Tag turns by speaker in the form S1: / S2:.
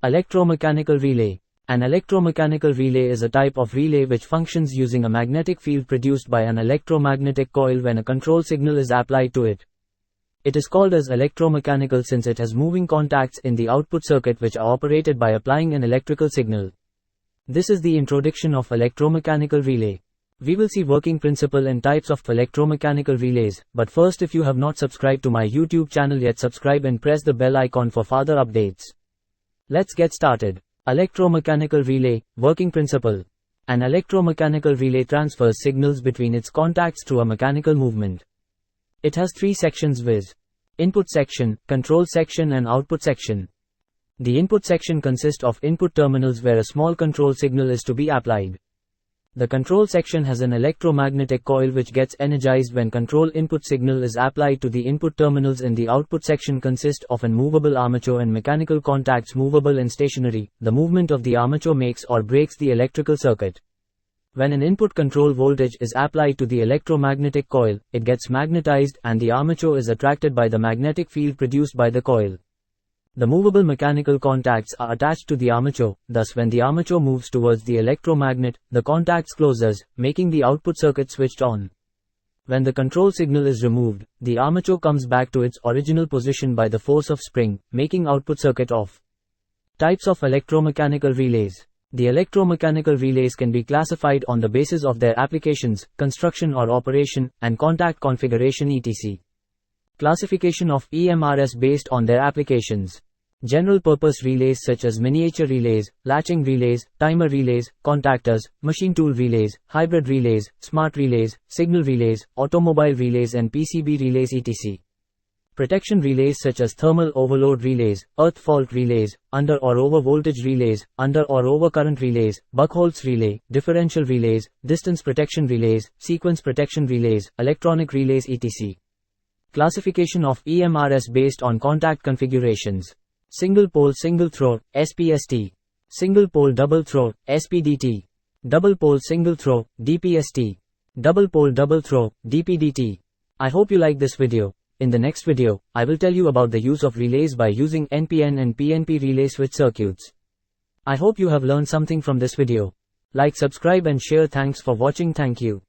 S1: Electromechanical relay. An electromechanical relay is a type of relay which functions using a magnetic field produced by an electromagnetic coil when a control signal is applied to it. It is called as electromechanical since it has moving contacts in the output circuit which are operated by applying an electrical signal. This is the introduction of electromechanical relay. We will see working principle and types of electromechanical relays, but first, if you have not subscribed to my YouTube channel yet, subscribe and press the bell icon for further updates. Let's get started. Electromechanical relay, working principle. An electromechanical relay transfers signals between its contacts through a mechanical movement. It has three sections viz. Input section, control section and output section. The input section consists of input terminals where a small control signal is to be applied. The control section has an electromagnetic coil which gets energized when control input signal is applied to the input terminals, and the output section consists of an movable armature and mechanical contacts movable and stationary. The movement of the armature makes or breaks the electrical circuit. When an input control voltage is applied to the electromagnetic coil, it gets magnetized and the armature is attracted by the magnetic field produced by the coil. The movable mechanical contacts are attached to the armature, thus when the armature moves towards the electromagnet, the contacts closes, making the output circuit switched on. When the control signal is removed, the armature comes back to its original position by the force of spring, making output circuit off. Types of electromechanical relays. The electromechanical relays can be classified on the basis of their applications, construction or operation, and contact configuration etc. Classification of EMRS based on their applications. General purpose relays such as miniature relays, latching relays, timer relays, contactors, machine tool relays, hybrid relays, smart relays, signal relays, automobile relays and PCB relays etc. Protection relays such as thermal overload relays, earth fault relays, under or over voltage relays, under or over current relays, Buchholz relay, differential relays, distance protection relays, sequence protection relays, electronic relays etc. Classification of EMRS based on contact configurations. Single pole single throw, SPST. Single pole double throw, SPDT. Double pole single throw, DPST. Double pole double throw, DPDT. I hope you like this video. In the next video, I will tell you about the use of relays by using NPN and PNP relay switch circuits. I hope you have learned something from this video. Like, subscribe and share. Thanks for watching. Thank you.